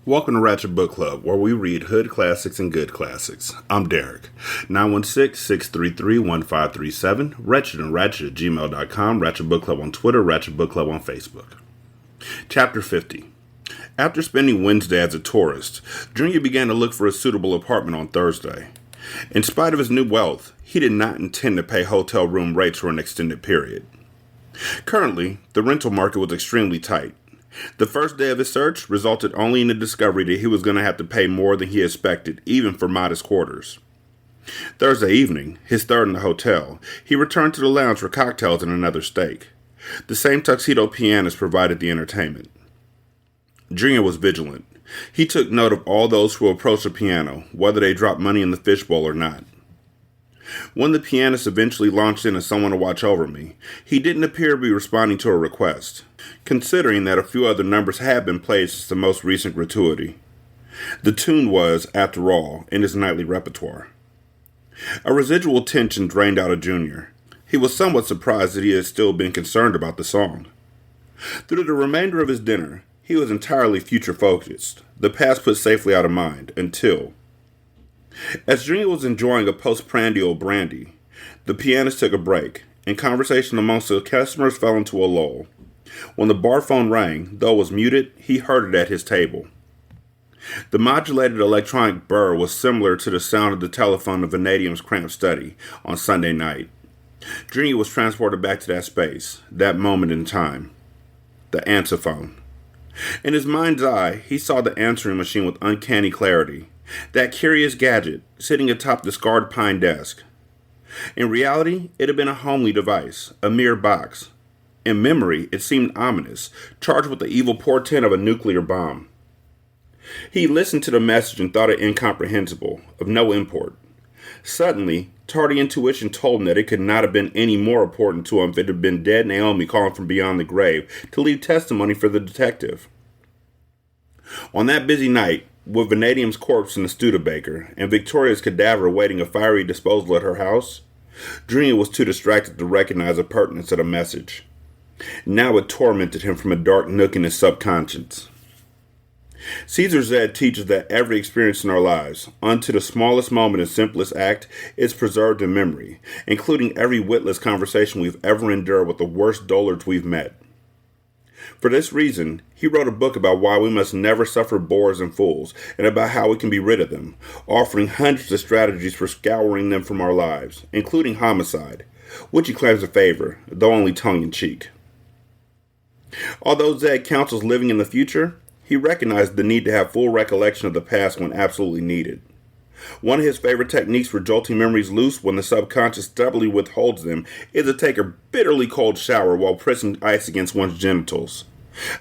Welcome to Ratchet Book Club, where we read hood classics and good classics. I'm Derek. 916-633-1537, Ratchet and Ratchet at gmail.com, Ratchet Book Club on Twitter, Ratchet Book Club on Facebook. Chapter 50. After spending Wednesday as a tourist, Junior began to look for a suitable apartment on Thursday. In spite of his new wealth, he did not intend to pay hotel room rates for an extended period. Currently, the rental market was extremely tight. The first day of his search resulted only in the discovery that he was going to have to pay more than he expected, even for modest quarters. Thursday evening, his third in the hotel, he returned to the lounge for cocktails and another steak. The same tuxedo pianist provided the entertainment. Junior was vigilant. He took note of all those who approached the piano, whether they dropped money in the fishbowl or not. When the pianist eventually launched in as someone to watch over me, he didn't appear to be responding to a request, considering that a few other numbers had been played since the most recent gratuity. The tune was, after all, in his nightly repertoire. A residual tension drained out of Junior. He was somewhat surprised that he had still been concerned about the song. Through the remainder of his dinner, he was entirely future-focused, the past put safely out of mind, until... As Junior was enjoying a postprandial brandy, the pianist took a break, and conversation amongst the customers fell into a lull. When the bar phone rang, though it was muted, he heard it at his table. The modulated electronic burr was similar to the sound of the telephone in Vanadium's cramped study on Sunday night. Junior was transported back to that space, that moment in time. The answer phone. In his mind's eye, he saw the answering machine with uncanny clarity. That curious gadget, sitting atop the scarred pine desk. In reality, it had been a homely device, a mere box. In memory, it seemed ominous, charged with the evil portent of a nuclear bomb. He listened to the message and thought it incomprehensible, of no import. Suddenly, tardy intuition told him that it could not have been any more important to him if it had been dead Naomi calling from beyond the grave to leave testimony for the detective. On that busy night, with Vanadium's corpse in the Studebaker and Victoria's cadaver awaiting a fiery disposal at her house, Junior was too distracted to recognize the pertinence of the message. Now it tormented him from a dark nook in his subconscious. Caesar Zed teaches that every experience in our lives, unto the smallest moment and simplest act, is preserved in memory, including every witless conversation we've ever endured with the worst dullards we've met. For this reason, he wrote a book about why we must never suffer bores and fools, and about how we can be rid of them, offering hundreds of strategies for scouring them from our lives, including homicide, which he claims to favor, though only tongue-in-cheek. Although Zed counsels living in the future, he recognized the need to have full recollection of the past when absolutely needed. One of his favorite techniques for jolting memories loose when the subconscious stubbornly withholds them is to take a bitterly cold shower while pressing ice against one's genitals,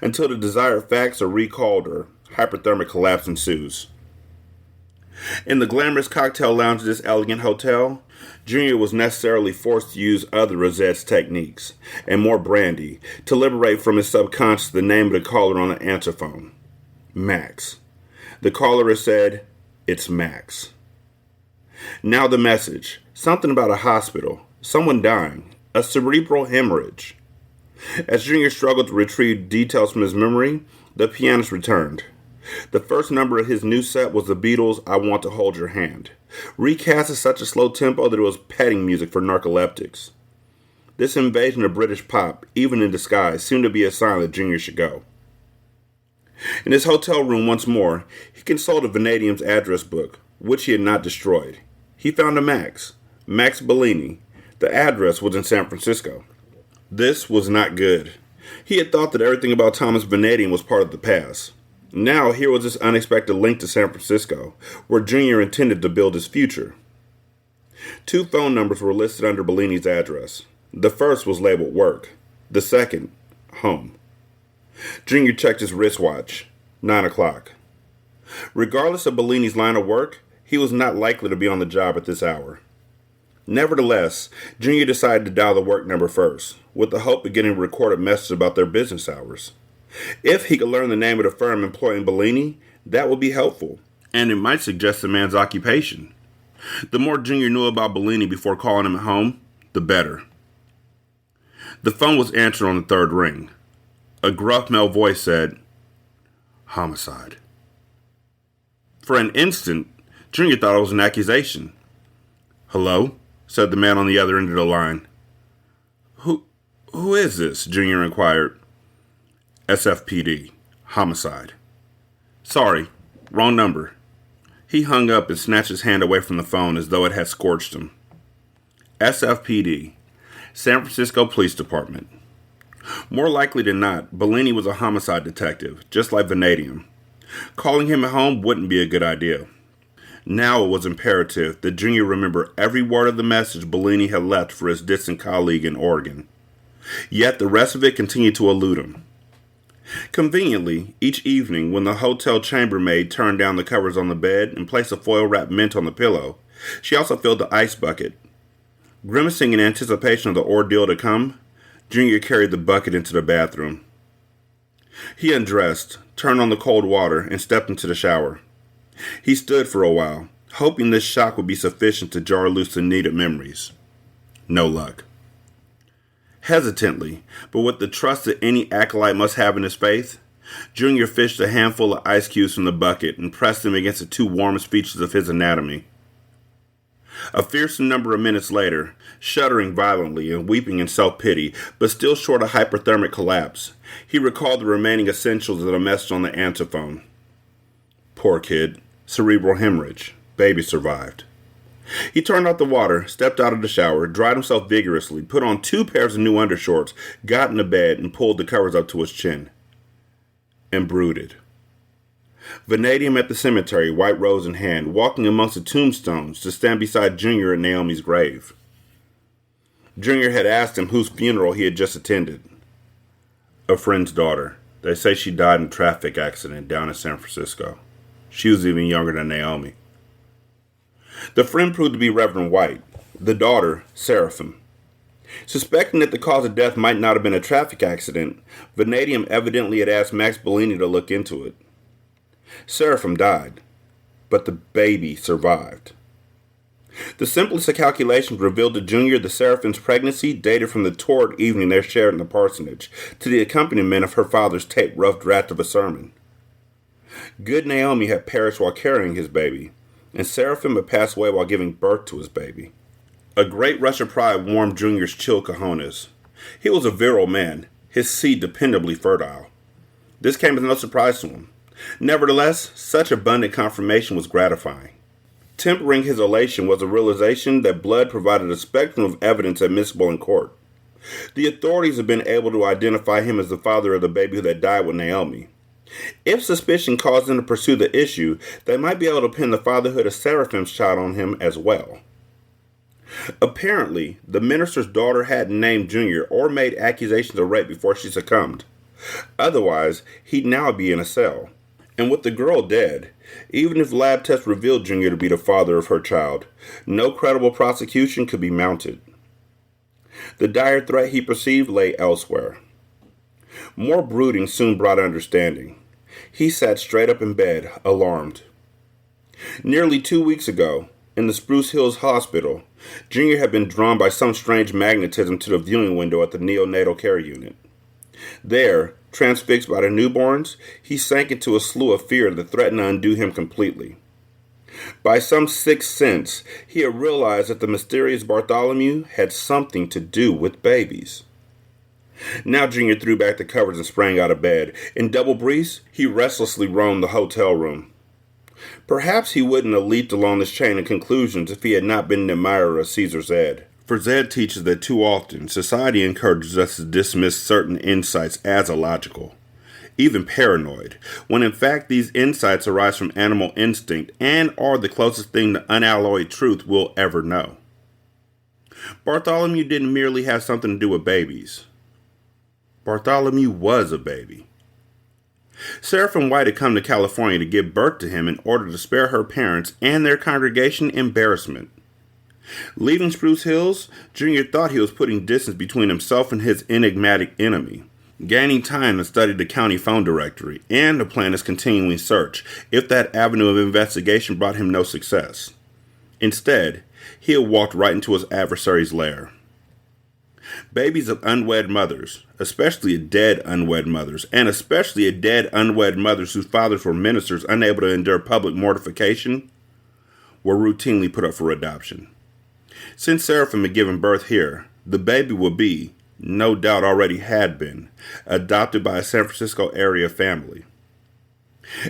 until the desired facts are recalled or hyperthermic collapse ensues. In the glamorous cocktail lounge of this elegant hotel, Junior was necessarily forced to use other of Zed's techniques, and more brandy, to liberate from his subconscious the name of the caller on the answer phone. Max. The caller has said, "It's Max." Now the message. Something about a hospital. Someone dying. A cerebral hemorrhage. As Junior struggled to retrieve details from his memory, the pianist returned. The first number of his new set was the Beatles' "I Want to Hold Your Hand," recast at such a slow tempo that it was petting music for narcoleptics. This invasion of British pop, even in disguise, seemed to be a sign that Junior should go. In his hotel room once more, he consulted Vanadium's address book, which he had not destroyed. He found a Max Bellini. The address was in San Francisco. This was not good. He had thought that everything about Thomas Vanadium was part of the past. Now here was this unexpected link to San Francisco, where Junior intended to build his future. 2 phone numbers were listed under Bellini's address. The first was labeled work. The second, home. Junior checked his wristwatch. 9 o'clock. Regardless of Bellini's line of work, he was not likely to be on the job at this hour. Nevertheless, Junior decided to dial the work number first, with the hope of getting a recorded message about their business hours. If he could learn the name of the firm employing Bellini, that would be helpful, and it might suggest the man's occupation. The more Junior knew about Bellini before calling him at home, the better. The phone was answered on the 3rd ring. A gruff male voice said, "Homicide." For an instant, Junior thought it was an accusation. "Hello?" said the man on the other end of the line. Who is this?" Junior inquired. "SFPD. Homicide." "Sorry, wrong number." He hung up and snatched his hand away from the phone as though it had scorched him. SFPD. San Francisco Police Department. More likely than not, Bellini was a homicide detective, just like Vanadium. Calling him at home wouldn't be a good idea. Now it was imperative that Junior remember every word of the message Bellini had left for his distant colleague in Oregon. Yet the rest of it continued to elude him. Conveniently, each evening when the hotel chambermaid turned down the covers on the bed and placed a foil-wrapped mint on the pillow, she also filled the ice bucket. Grimacing in anticipation of the ordeal to come, Junior carried the bucket into the bathroom. He undressed, turned on the cold water, and stepped into the shower. He stood for a while, hoping this shock would be sufficient to jar loose the needed memories. No luck. Hesitantly, but with the trust that any acolyte must have in his faith, Junior fished a handful of ice cubes from the bucket and pressed them against the two warmest features of his anatomy. A fearsome number of minutes later, shuddering violently and weeping in self-pity, but still short of hyperthermic collapse, he recalled the remaining essentials of the message on the answer phone. Poor kid. Cerebral hemorrhage. Baby survived. He turned off the water, stepped out of the shower, dried himself vigorously, put on 2 pairs of new undershorts, got into bed, and pulled the covers up to his chin. And brooded. Vanadium at the cemetery, white rose in hand, walking amongst the tombstones to stand beside Junior at Naomi's grave. Junior had asked him whose funeral he had just attended. A friend's daughter. They say she died in a traffic accident down in San Francisco. She was even younger than Naomi. The friend proved to be Reverend White, the daughter, Seraphim. Suspecting that the cause of death might not have been a traffic accident, Vanadium evidently had asked Max Bellini to look into it. Seraphim died, but the baby survived. The simplest of calculations revealed to Junior the Seraphim's pregnancy dated from the torrid evening they shared in the parsonage, to the accompaniment of her father's tape-rough draft of a sermon. Good Naomi had perished while carrying his baby, and Seraphim had passed away while giving birth to his baby. A great rush of pride warmed Junior's chill cojones. He was a virile man, his seed dependably fertile. This came as no surprise to him. Nevertheless, such abundant confirmation was gratifying. Tempering his elation was the realization that blood provided a spectrum of evidence admissible in court. The authorities had been able to identify him as the father of the baby that died with Naomi. If suspicion caused them to pursue the issue, they might be able to pin the fatherhood of Seraphim's child on him as well. Apparently, the minister's daughter hadn't named Junior or made accusations of rape before she succumbed. Otherwise, he'd now be in a cell. And with the girl dead, even if lab tests revealed Junior to be the father of her child, no credible prosecution could be mounted. The dire threat he perceived lay elsewhere. More brooding soon brought understanding. He sat straight up in bed, alarmed. Nearly 2 weeks ago, in the Spruce Hills Hospital, Junior had been drawn by some strange magnetism to the viewing window at the neonatal care unit. There, transfixed by the newborns, he sank into a slough of fear that threatened to undo him completely. By some sixth sense, he had realized that the mysterious Bartholomew had something to do with babies. Now Junior threw back the covers and sprang out of bed. In double briefs, he restlessly roamed the hotel room. Perhaps he wouldn't have leaped along this chain of conclusions if he had not been an admirer of Caesar Zed. For Zed teaches that too often society encourages us to dismiss certain insights as illogical, even paranoid, when in fact these insights arise from animal instinct and are the closest thing to unalloyed truth we'll ever know. Bartholomew didn't merely have something to do with babies. Bartholomew was a baby. Seraphim White had come to California to give birth to him in order to spare her parents and their congregation embarrassment. Leaving Spruce Hills, Junior thought he was putting distance between himself and his enigmatic enemy, gaining time to study the county phone directory and to plan his continuing search if that avenue of investigation brought him no success. Instead, he had walked right into his adversary's lair. Babies of unwed mothers, especially dead unwed mothers, and especially dead unwed mothers whose fathers were ministers unable to endure public mortification, were routinely put up for adoption. Since Seraphim had given birth here, the baby would be, no doubt already had been, adopted by a San Francisco area family.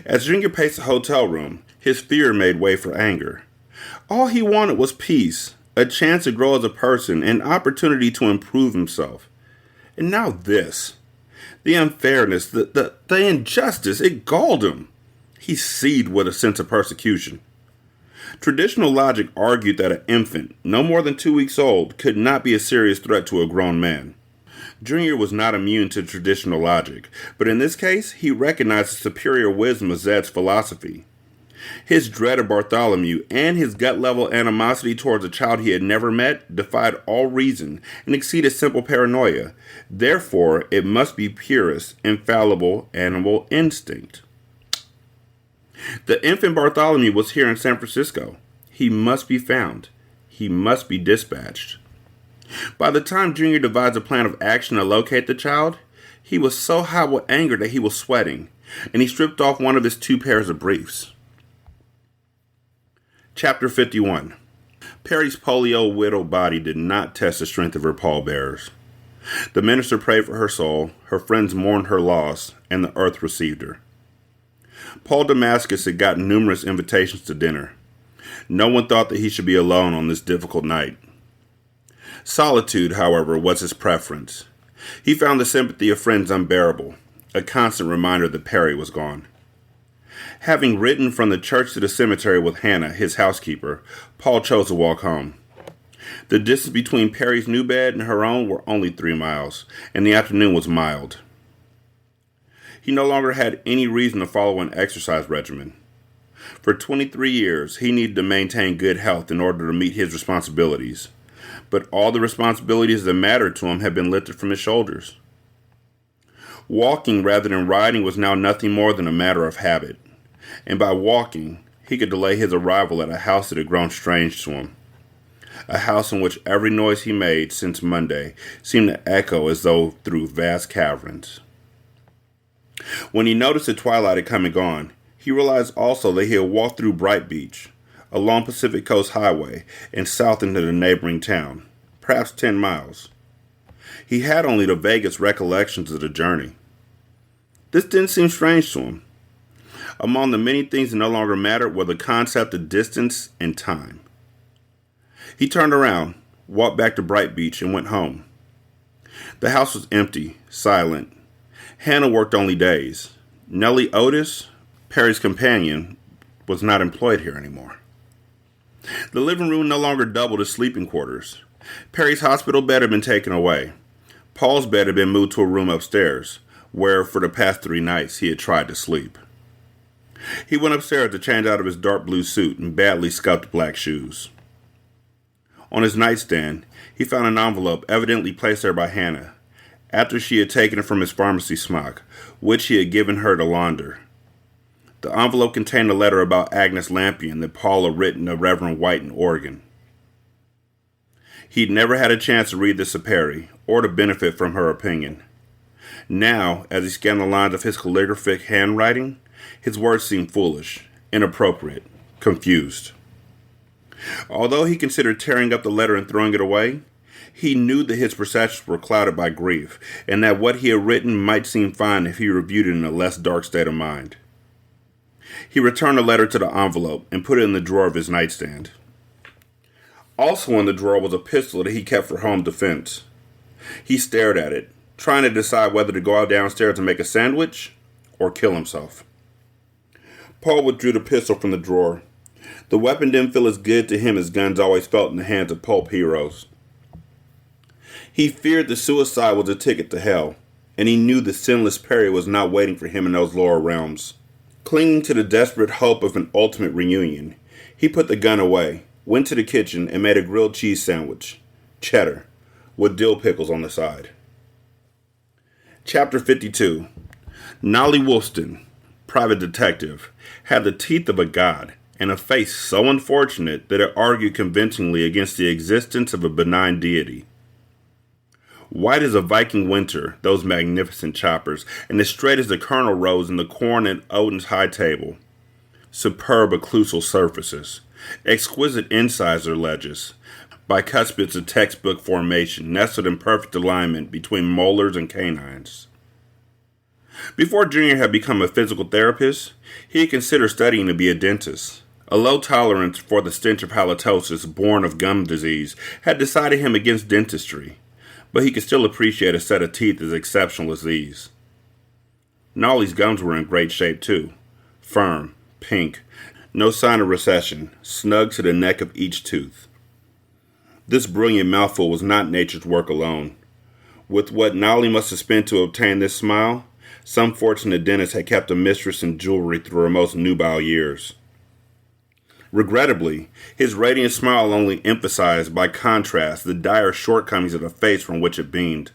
As Junior paced the hotel room, his fear made way for anger. All he wanted was peace, a chance to grow as a person, an opportunity to improve himself. And now this. The unfairness, the injustice, it galled him. He seethed with a sense of persecution. Traditional logic argued that an infant, no more than 2 weeks old, could not be a serious threat to a grown man. Junior was not immune to traditional logic, but in this case, he recognized the superior wisdom of Zed's philosophy. His dread of Bartholomew and his gut-level animosity towards a child he had never met defied all reason and exceeded simple paranoia. Therefore, it must be purest, infallible animal instinct. The infant Bartholomew was here in San Francisco. He must be found. He must be dispatched. By the time Junior devised a plan of action to locate the child, he was so hot with anger that he was sweating, and he stripped off one of his 2 pairs of briefs. Chapter 51. Perry's polio-widowed body did not test the strength of her pallbearers. The minister prayed for her soul, her friends mourned her loss, and the earth received her. Paul Damascus had gotten numerous invitations to dinner. No one thought that he should be alone on this difficult night. Solitude, however, was his preference. He found the sympathy of friends unbearable, a constant reminder that Perry was gone. Having ridden from the church to the cemetery with Hannah, his housekeeper, Paul chose to walk home. The distance between Perry's new bed and her own were only 3 miles, and the afternoon was mild. He no longer had any reason to follow an exercise regimen. For 23 years, he needed to maintain good health in order to meet his responsibilities. But all the responsibilities that mattered to him had been lifted from his shoulders. Walking rather than riding was now nothing more than a matter of habit. And by walking, he could delay his arrival at a house that had grown strange to him. A house in which every noise he made since Monday seemed to echo as though through vast caverns. When he noticed the twilight had come and gone, he realized also that he had walked through Bright Beach, along Pacific Coast Highway, and south into the neighboring town, perhaps 10 miles. He had only the vaguest recollections of the journey. This didn't seem strange to him. Among the many things that no longer mattered were the concept of distance and time. He turned around, walked back to Bright Beach, and went home. The house was empty, silent. Hannah worked only days. Nellie Otis, Perry's companion, was not employed here anymore. The living room no longer doubled as sleeping quarters. Perry's hospital bed had been taken away. Paul's bed had been moved to a room upstairs, where for the past 3 nights he had tried to sleep. He went upstairs to change out of his dark blue suit and badly scuffed black shoes. On his nightstand, he found an envelope evidently placed there by Hannah, after she had taken it from his pharmacy smock, which he had given her to launder. The envelope contained a letter about Agnes Lampion that Paul had written to Reverend White in Oregon. He'd never had a chance to read this to Perry, or to benefit from her opinion. Now, as he scanned the lines of his calligraphic handwriting, his words seemed foolish, inappropriate, confused. Although he considered tearing up the letter and throwing it away, he knew that his perceptions were clouded by grief, and that what he had written might seem fine if he reviewed it in a less dark state of mind. He returned the letter to the envelope and put it in the drawer of his nightstand. Also in the drawer was a pistol that he kept for home defense. He stared at it, trying to decide whether to go out downstairs and make a sandwich or kill himself. Paul withdrew the pistol from the drawer. The weapon didn't feel as good to him as guns always felt in the hands of pulp heroes. He feared that suicide was a ticket to hell, and he knew the sinless Perry was not waiting for him in those lower realms. Clinging to the desperate hope of an ultimate reunion, he put the gun away, went to the kitchen, and made a grilled cheese sandwich, cheddar, with dill pickles on the side. Chapter 52. Nolly Woolston, private detective, had the teeth of a god and a face so unfortunate that it argued convincingly against the existence of a benign deity. White as a Viking winter, those magnificent choppers, and as straight as the kernel rows in the corn at Odin's high table. Superb occlusal surfaces, exquisite incisor ledges, bicuspids of textbook formation, nestled in perfect alignment between molars and canines. Before Junior had become a physical therapist, he had considered studying to be a dentist. A low tolerance for the stench of halitosis born of gum disease had decided him against dentistry, but he could still appreciate a set of teeth as exceptional as these. Nolly's gums were in great shape too. Firm, pink, no sign of recession, snug to the neck of each tooth. This brilliant mouthful was not nature's work alone. With what Nolly must have spent to obtain this smile, some fortunate dentist had kept a mistress in jewelry through her most nubile years. Regrettably, his radiant smile only emphasized by contrast the dire shortcomings of the face from which it beamed.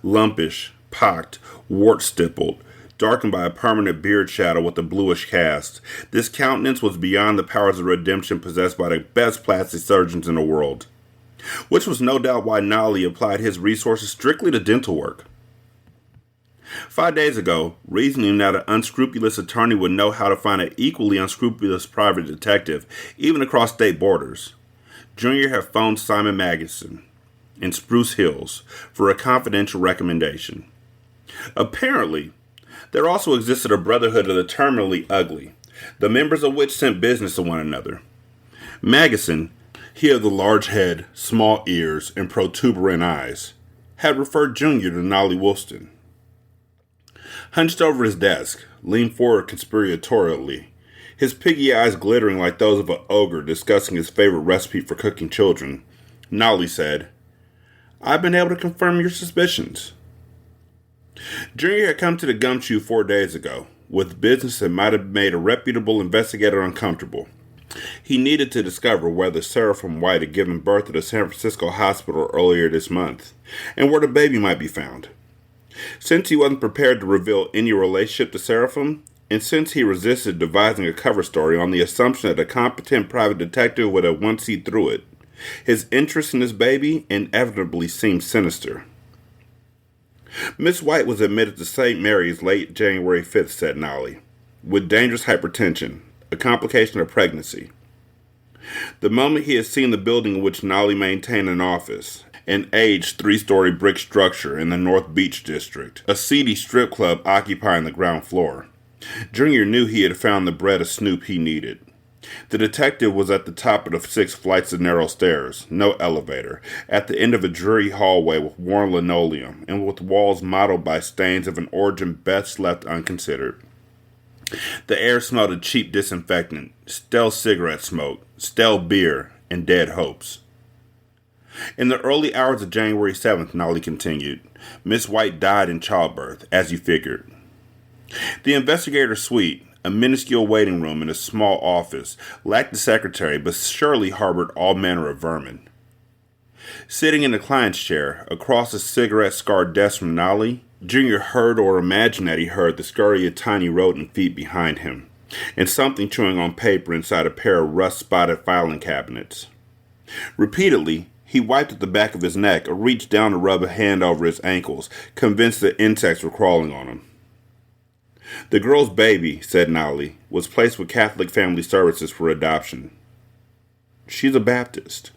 Lumpish, pocked, wart-stippled, darkened by a permanent beard shadow with a bluish cast, this countenance was beyond the powers of redemption possessed by the best plastic surgeons in the world, which was no doubt why Nolly applied his resources strictly to dental work. 5 days ago, reasoning that an unscrupulous attorney would know how to find an equally unscrupulous private detective, even across state borders, Junior had phoned Simon Magnuson in Spruce Hills for a confidential recommendation. Apparently, there also existed a brotherhood of the terminally ugly, the members of which sent business to one another. Magnuson, he of the large head, small ears, and protuberant eyes, had referred Junior to Nolly Woolston. Hunched over his desk, leaned forward conspiratorially, his piggy eyes glittering like those of an ogre discussing his favorite recipe for cooking children, Nolly said, "I've been able to confirm your suspicions." Junior had come to the gumshoe 4 days ago, with business that might have made a reputable investigator uncomfortable. He needed to discover whether Seraphim White had given birth at a San Francisco hospital earlier this month, and where the baby might be found. Since he wasn't prepared to reveal any relationship to Seraphim, and since he resisted devising a cover story on the assumption that a competent private detective would have once seen through it, his interest in his baby inevitably seemed sinister. Miss White was admitted to St. Mary's late January 5th, said Nolly, with dangerous hypertension, a complication of pregnancy. The moment he had seen the building in which Nolly maintained an office, an aged 3-story brick structure in the North Beach district, a seedy strip club occupying the ground floor, Junior knew he had found the bread of snoop he needed. The detective was at the top of the 6 flights of narrow stairs, no elevator, at the end of a dreary hallway with worn linoleum and with walls mottled by stains of an origin best left unconsidered. The air smelled of cheap disinfectant, stale cigarette smoke, stale beer, and dead hopes. In the early hours of January 7th, Nolly continued, Miss White died in childbirth, as you figured. The investigator's suite, a minuscule waiting room in a small office, lacked a secretary but surely harbored all manner of vermin. Sitting in the client's chair, across a cigarette-scarred desk from Nolly, Junior heard or imagined that he heard the scurry of tiny rodent feet behind him, and something chewing on paper inside a pair of rust-spotted filing cabinets. Repeatedly, he wiped at the back of his neck or reached down to rub a hand over his ankles, convinced that insects were crawling on him. The girl's baby, said Nolly, was placed with Catholic Family Services for adoption. She's a Baptist.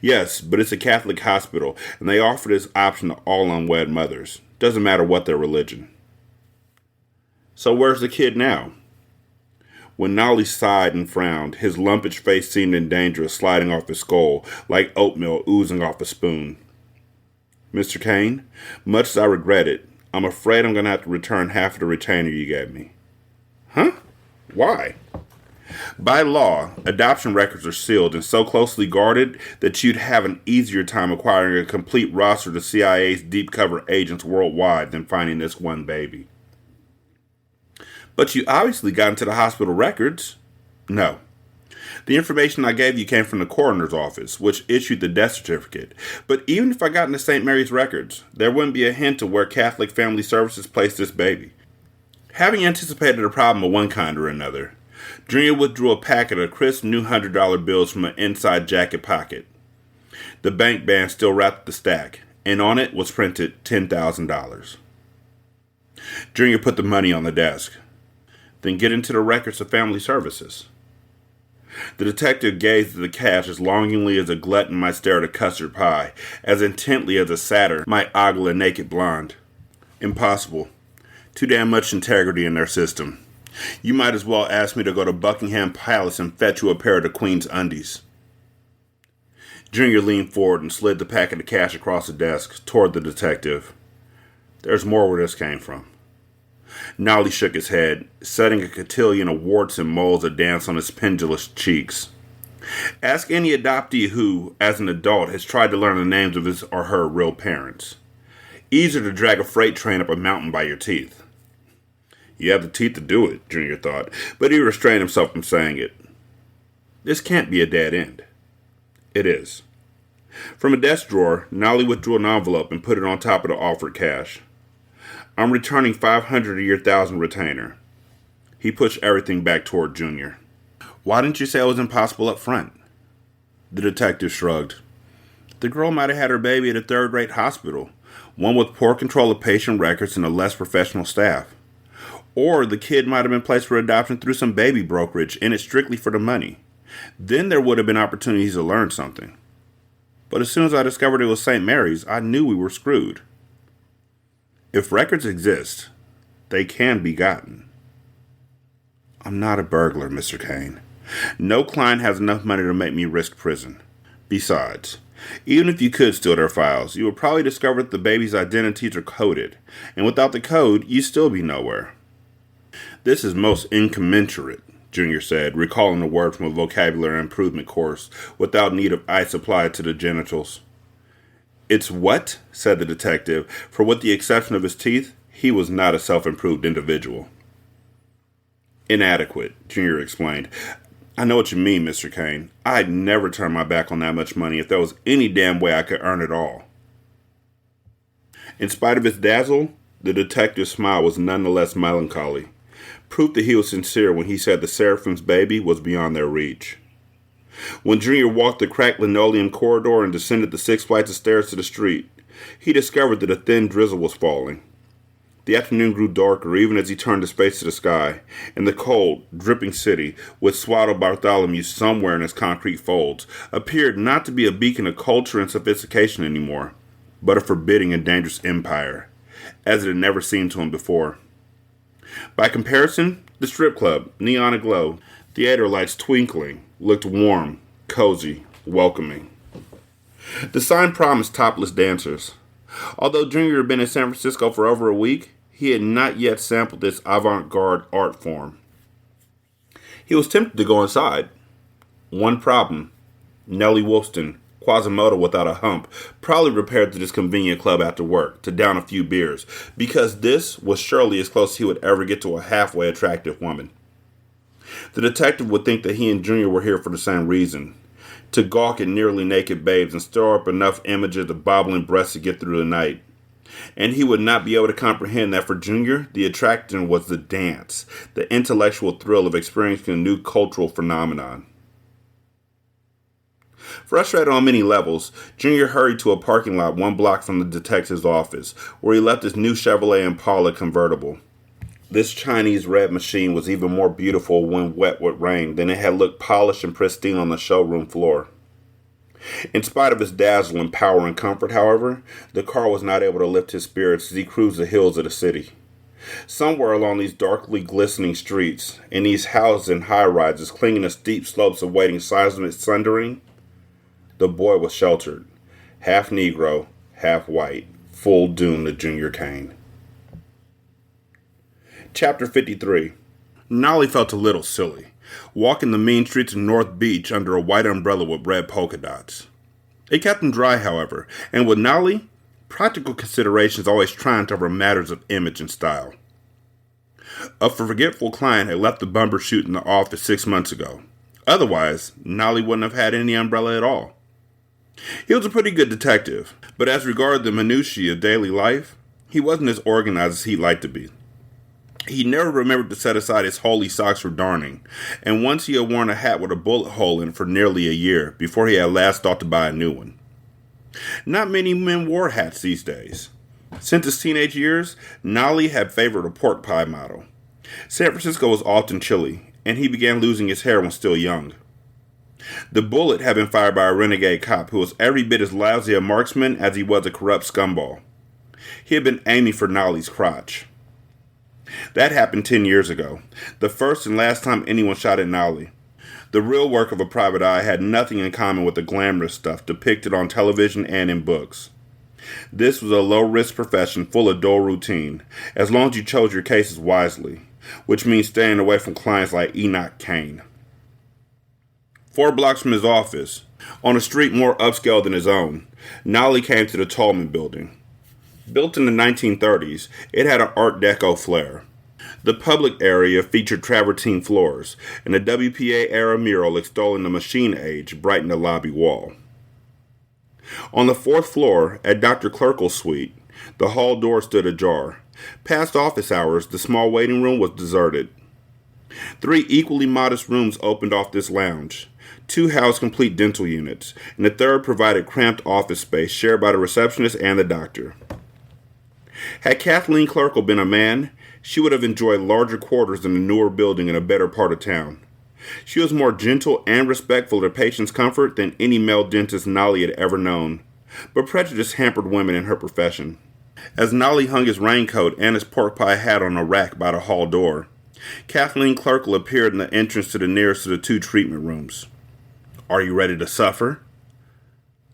Yes, but it's a Catholic hospital, and they offer this option to all unwed mothers. Doesn't matter what their religion. So where's the kid now? When Nolly sighed and frowned, his lumpish face seemed in danger of sliding off his skull, like oatmeal oozing off a spoon. Mr. Kane, much as I regret it, I'm afraid I'm going to have to return half of the retainer you gave me. Huh? Why? By law, adoption records are sealed and so closely guarded that you'd have an easier time acquiring a complete roster of the CIA's deep cover agents worldwide than finding this one baby. But you obviously got into the hospital records. No. The information I gave you came from the coroner's office, which issued the death certificate. But even if I got into St. Mary's records, there wouldn't be a hint of where Catholic Family Services placed this baby. Having anticipated a problem of one kind or another, Junior withdrew a packet of crisp new $100 bills from an inside jacket pocket. The bank band still wrapped the stack, and on it was printed $10,000. Junior put the money on the desk, then get into the records of family services. The detective gazed at the cash as longingly as a glutton might stare at a custard pie, as intently as a satyr might ogle a naked blonde. Impossible. Too damn much integrity in their system. You might as well ask me to go to Buckingham Palace and fetch you a pair of the Queen's undies. Junior leaned forward and slid the packet of cash across the desk toward the detective. There's more where this came from. Nolly shook his head, setting a cotillion of warts and moles a dance on his pendulous cheeks. Ask any adoptee who, as an adult, has tried to learn the names of his or her real parents. Easier to drag a freight train up a mountain by your teeth. You have the teeth to do it, Junior thought, but he restrained himself from saying it. This can't be a dead end. It is. From a desk drawer, Nolly withdrew an envelope and put it on top of the offered cash. I'm returning $500 of your 1,000 retainer. He pushed everything back toward Junior. Why didn't you say it was impossible up front? The detective shrugged. The girl might have had her baby at a third-rate hospital, one with poor control of patient records and a less professional staff. Or the kid might have been placed for adoption through some baby brokerage, in it strictly for the money. Then there would have been opportunities to learn something. But as soon as I discovered it was St. Mary's, I knew we were screwed. If records exist, they can be gotten. I'm not a burglar, Mr. Kane. No client has enough money to make me risk prison. Besides, even if you could steal their files, you would probably discover that the baby's identities are coded, and without the code, you'd still be nowhere. This is most incommensurate, Junior said, recalling the word from a vocabulary improvement course without need of ice applied to the genitals. It's what? Said the detective, for with the exception of his teeth, he was not a self-improved individual. Inadequate, Junior explained. I know what you mean, Mr. Kane. I'd never turn my back on that much money if there was any damn way I could earn it all. In spite of his dazzle, the detective's smile was nonetheless melancholy, proof that he was sincere when he said the Seraphim's baby was beyond their reach. When Junior walked the cracked linoleum corridor and descended the 6 flights of stairs to the street, he discovered that a thin drizzle was falling. The afternoon grew darker even as he turned his face to the sky, and the cold, dripping city, with swaddled Bartholomew somewhere in its concrete folds, appeared not to be a beacon of culture and sophistication anymore, but a forbidding and dangerous empire, as it had never seemed to him before. By comparison, the strip club, neon aglow, theater lights twinkling, looked warm, cozy, welcoming. The sign promised topless dancers. Although Junior had been in San Francisco for over a week, he had not yet sampled this avant-garde art form. He was tempted to go inside. One problem: Nellie Wolfston, Quasimodo without a hump, probably repaired to this convenient club after work to down a few beers, because this was surely as close as he would ever get to a halfway attractive woman. The detective would think that he and Junior were here for the same reason: to gawk at nearly naked babes and stir up enough images of bobbling breasts to get through the night. And he would not be able to comprehend that for Junior, the attraction was the dance, the intellectual thrill of experiencing a new cultural phenomenon. Frustrated on many levels, Junior hurried to a parking lot 1 block from the detective's office, where he left his new Chevrolet Impala convertible. This Chinese red machine was even more beautiful when wet with rain than it had looked polished and pristine on the showroom floor. In spite of its dazzle and power and comfort, however, the car was not able to lift his spirits as he cruised the hills of the city. Somewhere along these darkly glistening streets, in these houses and high-rises clinging to steep slopes awaiting seismic sundering, the boy was sheltered, half Negro, half white, full doom to Junior Kane. Chapter 53. Nolly felt a little silly, walking the mean streets of North Beach under a white umbrella with red polka dots. It kept him dry, however, and with Nolly, practical considerations always triumphed over matters of image and style. A forgetful client had left the bumper chute in the office 6 months ago. Otherwise, Nolly wouldn't have had any umbrella at all. He was a pretty good detective, but as regarded the minutiae of daily life, he wasn't as organized as he'd like to be. He never remembered to set aside his holey socks for darning, and once he had worn a hat with a bullet hole in it for nearly a year before he had last thought to buy a new one. Not many men wore hats these days. Since his teenage years, Nolly had favored a pork pie model. San Francisco was often chilly, and he began losing his hair when still young. The bullet had been fired by a renegade cop who was every bit as lousy a marksman as he was a corrupt scumball. He had been aiming for Nolly's crotch. That happened 10 years ago, the first and last time anyone shot at Nolly. The real work of a private eye had nothing in common with the glamorous stuff depicted on television and in books. This was a low-risk profession full of dull routine, as long as you chose your cases wisely, which means staying away from clients like Enoch Kane. 4 blocks from his office, on a street more upscale than his own, Nolly came to the Tolman building. Built in the 1930s, it had an Art Deco flair. The public area featured travertine floors, and a WPA-era mural extolling the machine age brightened the lobby wall. On the 4th floor, at Dr. Clerkel's suite, the hall door stood ajar. Past office hours, the small waiting room was deserted. 3 equally modest rooms opened off this lounge. 2 housed complete dental units, and the 3rd provided cramped office space shared by the receptionist and the doctor. Had Kathleen Clerkel been a man, she would have enjoyed larger quarters than the newer building in a better part of town. She was more gentle and respectful of her patients' comfort than any male dentist Nolly had ever known, but prejudice hampered women in her profession. As Nolly hung his raincoat and his pork pie hat on a rack by the hall door, Kathleen Clerkel appeared in the entrance to the nearest of the 2 treatment rooms. "Are you ready to suffer?"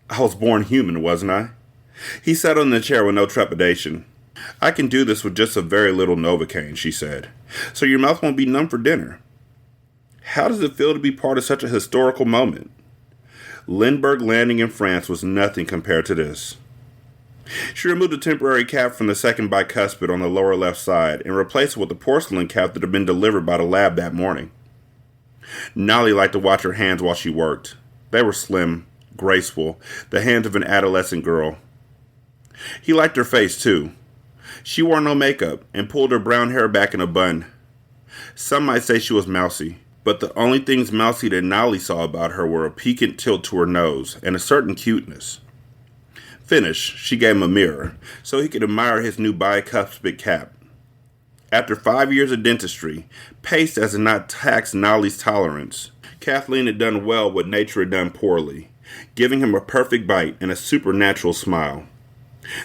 "I was born human, wasn't I?" He sat on the chair with no trepidation. "I can do this with just a very little Novocaine," she said, "so your mouth won't be numb for dinner." How does it feel to be part of such a historical moment? Lindbergh landing in France was nothing compared to this. She removed a temporary cap from the second bicuspid on the lower left side and replaced it with a porcelain cap that had been delivered by the lab that morning. Nolly liked to watch her hands while she worked. They were slim, graceful, the hands of an adolescent girl. He liked her face, too. She wore no makeup and pulled her brown hair back in a bun. Some might say she was mousy, but the only things mousy that Nolly saw about her were a piquant tilt to her nose and a certain cuteness. Finished, she gave him a mirror, so he could admire his new bicuspid cap. After 5 years of dentistry, paste as to not tax Nolly's tolerance, Kathleen had done well what nature had done poorly, giving him a perfect bite and a supernatural smile.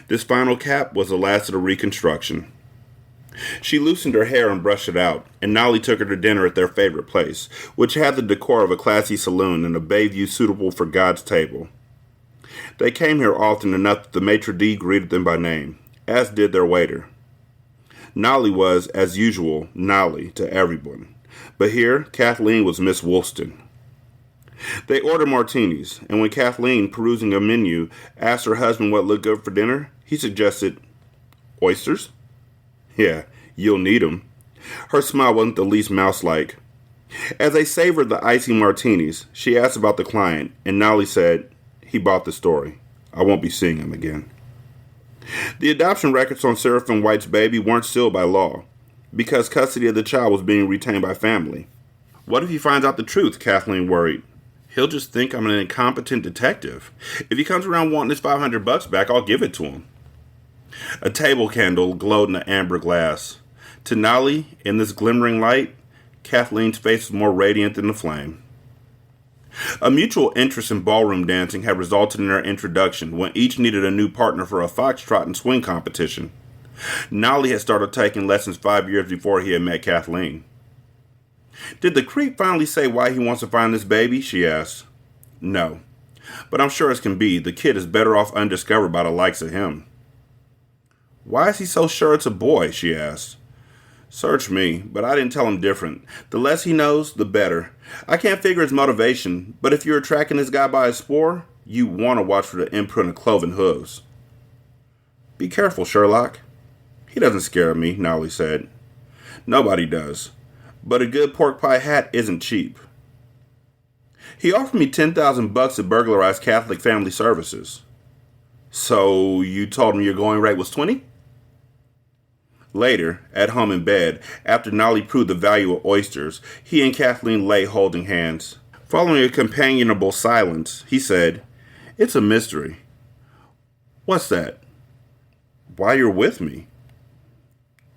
This final cap was the last of the reconstruction. She loosened her hair and brushed it out, and Nolly took her to dinner at their favorite place, which had the decor of a classy saloon and a bay view suitable for God's table. They came here often enough that the maitre d' greeted them by name, as did their waiter. Nolly was, as usual, Nolly to everyone, but here Kathleen was Miss Woolston. They ordered martinis, and when Kathleen, perusing a menu, asked her husband what looked good for dinner, he suggested, "Oysters?" "Yeah, you'll need 'em." Her smile wasn't the least mouse-like. As they savored the icy martinis, she asked about the client, and Nolly said, "He bought the story. I won't be seeing him again." The adoption records on Seraphim White's baby weren't sealed by law, because custody of the child was being retained by family. What if he finds out the truth? Kathleen worried. He'll just think I'm an incompetent detective. If he comes around wanting his $500 back, I'll give it to him. A table candle glowed in the amber glass. To Nolly, in this glimmering light, Kathleen's face was more radiant than the flame. A mutual interest in ballroom dancing had resulted in their introduction when each needed a new partner for a foxtrot and swing competition. Nolly had started taking lessons 5 years before he had met Kathleen. "Did the creep finally say why he wants to find this baby?" she asked. "No, but I'm sure as can be, the kid is better off undiscovered by the likes of him." "Why is he so sure it's a boy?" she asked. "Search me, but I didn't tell him different. The less he knows, the better. I can't figure his motivation, but if you're tracking this guy by his spoor, you want to watch for the imprint of cloven hooves." "Be careful, Sherlock." "He doesn't scare me," Nolly said. "Nobody does. But a good pork pie hat isn't cheap." "He offered me $10,000 to burglarize Catholic Family Services." "So you told him your going rate was 20? Later, at home in bed, after Nolly proved the value of oysters, he and Kathleen lay holding hands. Following a companionable silence, he said, "It's a mystery. What's that? Why you're with me.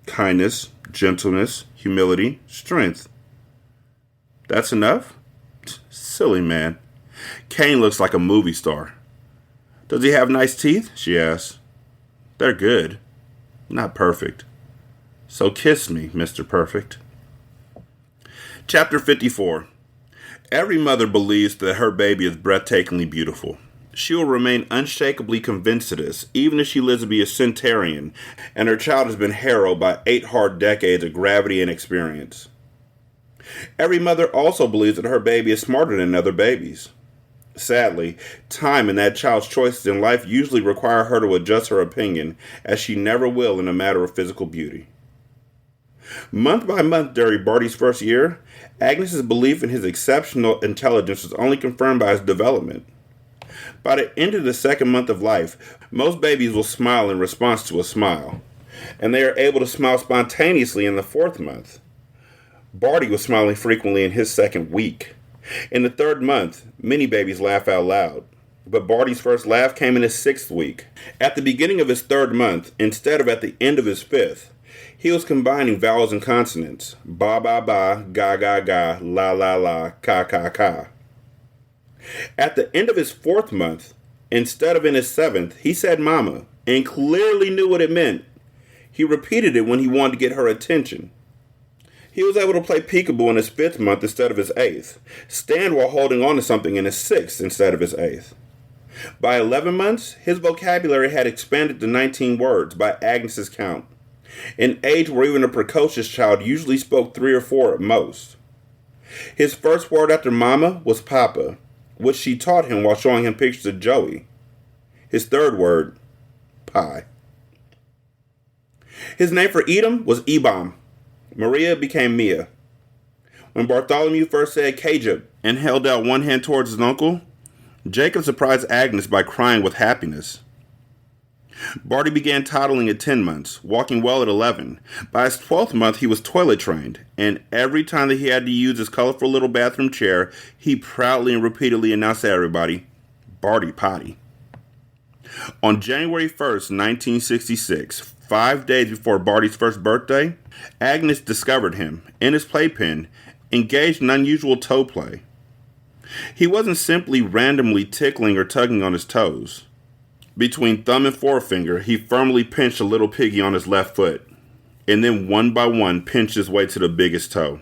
Kindness, gentleness, humility, strength. That's enough? Silly man. Kane looks like a movie star. Does he have nice teeth? She asked. They're good. Not perfect. So kiss me, Mr. Perfect. Chapter 54. Every mother believes that her baby is breathtakingly beautiful. She will remain unshakably convinced of this, even if she lives to be a centenarian, and her child has been harrowed by 8 hard decades of gravity and experience. Every mother also believes that her baby is smarter than other babies. Sadly, time and that child's choices in life usually require her to adjust her opinion, as she never will in a matter of physical beauty. Month by month during Barty's first year, Agnes's belief in his exceptional intelligence was only confirmed by his development. By the end of the second month of life, most babies will smile in response to a smile, and they are able to smile spontaneously in the 4th month. Barty was smiling frequently in his 2nd week. In the 3rd month, many babies laugh out loud, but Barty's first laugh came in his 6th week. At the beginning of his 3rd month, instead of at the end of his 5th, he was combining vowels and consonants, ba ba ba, ga ga ga, la la la, ka ka ka. At the end of his 4th month, instead of in his 7th, he said mama, and clearly knew what it meant. He repeated it when he wanted to get her attention. He was able to play peekaboo in his 5th month instead of his 8th, stand while holding on to something in his 6th instead of his 8th. By 11 months, his vocabulary had expanded to 19 words by Agnes's count, an age where even a precocious child usually spoke 3 or 4 at most. His first word after mama was papa, which she taught him while showing him pictures of Joey. His 3rd word, pie. His name for Edom was Ebom. Maria became Mia. When Bartholomew first said Cajib and held out one hand towards his uncle, Jacob surprised Agnes by crying with happiness. Barty began toddling at 10 months, walking well at 11. By his 12th month, he was toilet trained, and every time that he had to use his colorful little bathroom chair, he proudly and repeatedly announced to everybody, Barty potty. On January 1st, 1966, 5 days before Barty's first birthday, Agnes discovered him, in his playpen, engaged in unusual toe play. He wasn't simply randomly tickling or tugging on his toes. Between thumb and forefinger, he firmly pinched a little piggy on his left foot, and then one by one pinched his way to the biggest toe.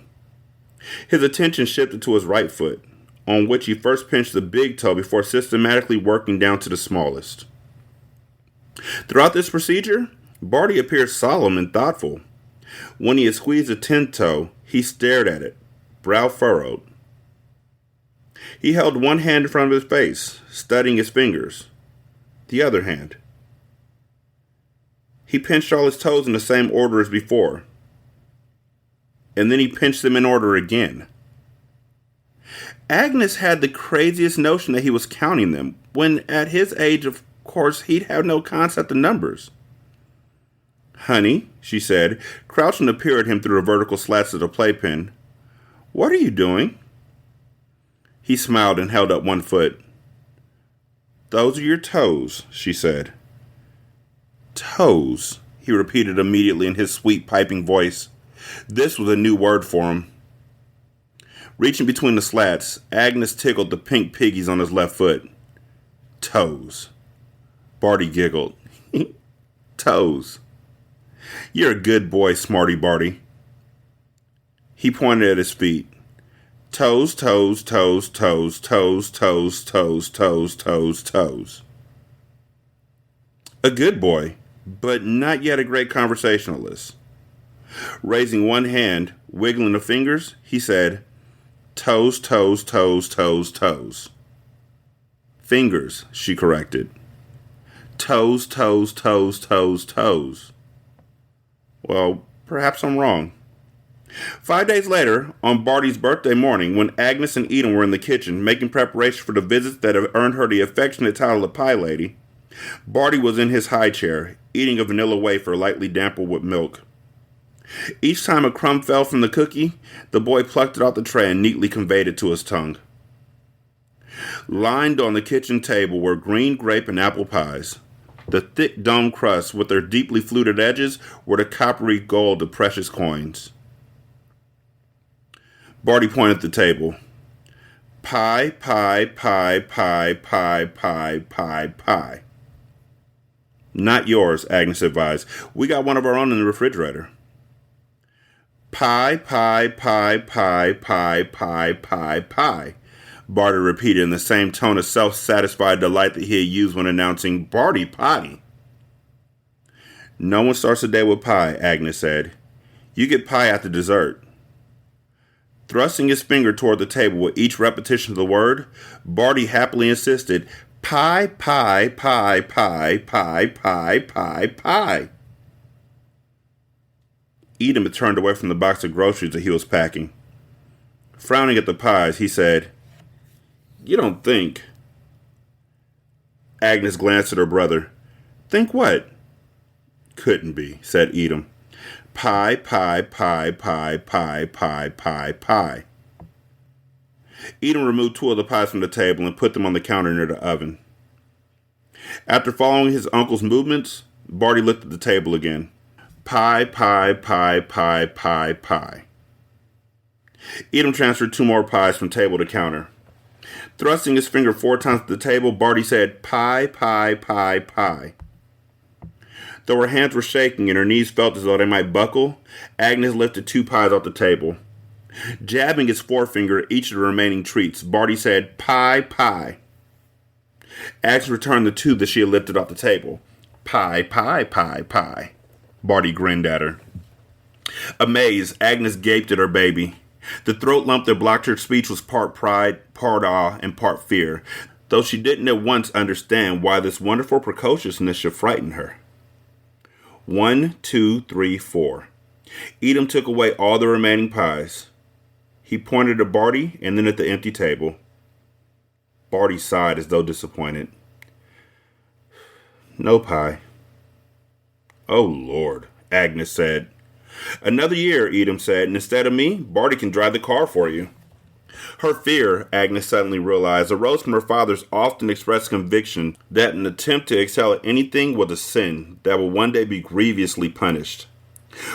His attention shifted to his right foot, on which he first pinched the big toe before systematically working down to the smallest. Throughout this procedure, Barty appeared solemn and thoughtful. When he had squeezed the 10th toe, he stared at it, brow furrowed. He held one hand in front of his face, studying his fingers. The other hand. He pinched all his toes in the same order as before. And then he pinched them in order again. Agnes had the craziest notion that he was counting them, when at his age, of course, he'd have no concept of numbers. Honey, she said, crouching to peer at him through the vertical slats of the playpen. What are you doing? He smiled and held up one foot. Those are your toes, she said. Toes, he repeated immediately in his sweet piping voice. This was a new word for him. Reaching between the slats, Agnes tickled the pink piggies on his left foot. Toes. Barty giggled. Toes. You're a good boy, Smarty Barty. He pointed at his feet. Toes, toes, toes, toes, toes, toes, toes, toes, toes, toes. A good boy, but not yet a great conversationalist. Raising one hand, wiggling the fingers, he said, toes, toes, toes, toes, toes. Fingers, she corrected. Toes, toes, toes, toes, toes. Well, perhaps I'm wrong. 5 days later, on Barty's birthday morning, when Agnes and Eden were in the kitchen making preparation for the visits that have earned her the affectionate title of Pie Lady, Barty was in his high chair, eating a vanilla wafer lightly dampened with milk. Each time a crumb fell from the cookie, the boy plucked it off the tray and neatly conveyed it to his tongue. Lined on the kitchen table were green grape and apple pies, The thick dome crusts with their deeply fluted edges were the coppery gold of precious coins. Barty pointed at the table. Pie, pie, pie, pie, pie, pie, pie, pie. Not yours, Agnes advised. We got one of our own in the refrigerator. Pie, pie, pie, pie, pie, pie, pie, pie. Barty repeated in the same tone of self-satisfied delight that he had used when announcing Barty Potty. No one starts a day with pie, Agnes said. You get pie after dessert. Thrusting his finger toward the table with each repetition of the word, Barty happily insisted, pie, pie, pie, pie, pie, pie, pie, pie. Edom had turned away from the box of groceries that he was packing. Frowning at the pies, he said, You don't think. Agnes glanced at her brother. Think what? Couldn't be, said Edom. Pie, pie, pie, pie, pie, pie, pie, pie. Edom removed 2 of the pies from the table and put them on the counter near the oven. After following his uncle's movements, Barty looked at the table again. Pie, pie, pie, pie, pie, pie. Edom transferred 2 more pies from table to counter. Thrusting his finger 4 times at the table, Barty said, pie, pie, pie, pie. Though her hands were shaking and her knees felt as though they might buckle, Agnes lifted 2 pies off the table. Jabbing his forefinger at each of the remaining treats, Barty said, pie, pie. Agnes returned the 2 that she had lifted off the table. Pie, pie, pie, pie. Barty grinned at her. Amazed, Agnes gaped at her baby. The throat lump that blocked her speech was part pride, part awe, and part fear, though she didn't at once understand why this wonderful precociousness should frighten her. 1, 2, 3, 4. Edom took away all the remaining pies. He pointed at Barty and then at the empty table. Barty sighed as though disappointed. No pie. Oh, Lord, Agnes said. Another year, Edom said, and instead of me, Barty can drive the car for you. Her fear, Agnes suddenly realized, arose from her father's often expressed conviction that an attempt to excel at anything was a sin that would one day be grievously punished.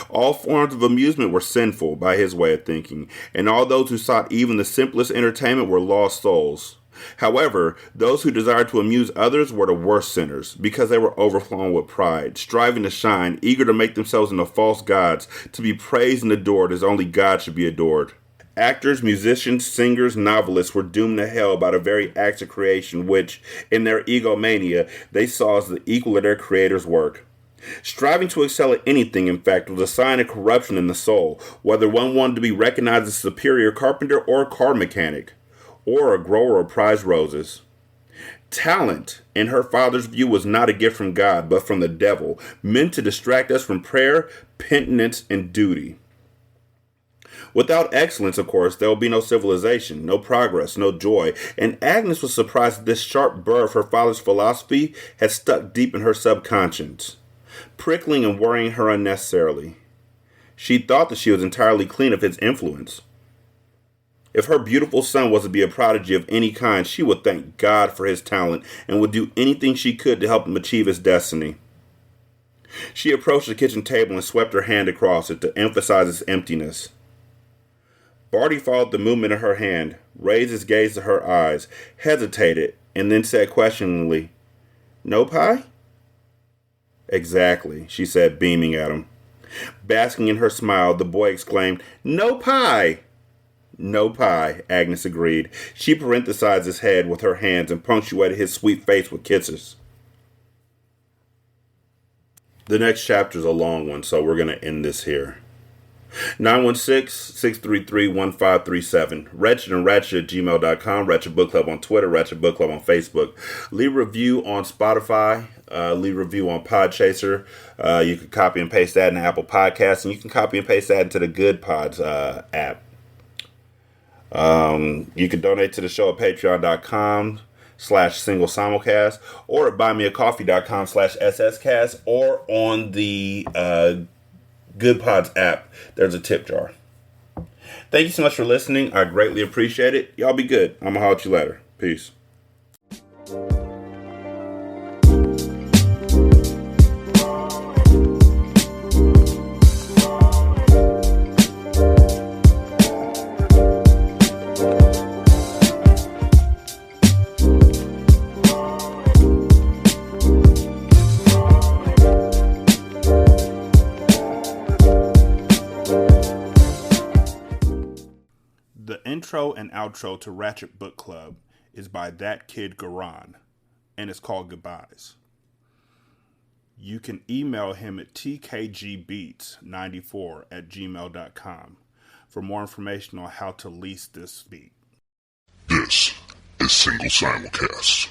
All forms of amusement were sinful, by his way of thinking, and all those who sought even the simplest entertainment were lost souls. However, those who desired to amuse others were the worst sinners, because they were overflowing with pride, striving to shine, eager to make themselves into false gods, to be praised and adored as only God should be adored. Actors, musicians, singers, novelists were doomed to hell by the very acts of creation which, in their egomania, they saw as the equal of their creator's work. Striving to excel at anything, in fact, was a sign of corruption in the soul, whether one wanted to be recognized as a superior carpenter or a car mechanic, or a grower of prize roses. Talent, in her father's view, was not a gift from God, but from the devil, meant to distract us from prayer, penitence, and duty. Without excellence, of course, there will be no civilization, no progress, no joy, and Agnes was surprised that this sharp burr of her father's philosophy had stuck deep in her subconscious, prickling and worrying her unnecessarily. She thought that she was entirely clean of his influence. If her beautiful son was to be a prodigy of any kind, she would thank God for his talent and would do anything she could to help him achieve his destiny. She approached the kitchen table and swept her hand across it to emphasize its emptiness. Barty followed the movement of her hand, raised his gaze to her eyes, hesitated, and then said questioningly, No pie? Exactly, she said, beaming at him. Basking in her smile, the boy exclaimed, No pie! No pie, Agnes agreed. She parenthesized his head with her hands and punctuated his sweet face with kisses. The next chapter is a long one, so we're going to end this here. 916-633-1537. Ratchet and Ratchet at gmail.com. Ratchet Book Club on Twitter. Ratchet Book Club on Facebook. Leave a review on Spotify. Leave a review on Podchaser. You can copy and paste that in Apple Podcasts, and you can copy and paste that into the Good Pods app. You can donate to the show at patreon.com/single simulcast or at buymeacoffee.com/sscast or on the Good Pods app. There's a tip jar. Thank you so much for listening. I greatly appreciate it. Y'all be good. I'm going to holler at you later. Peace. intro and outro to Ratchet Book Club is by That Kid Garan, and it's called Goodbyes. You can email him at tkgbeats94@gmail.com for more information on how to lease this beat. This is Single Simulcast.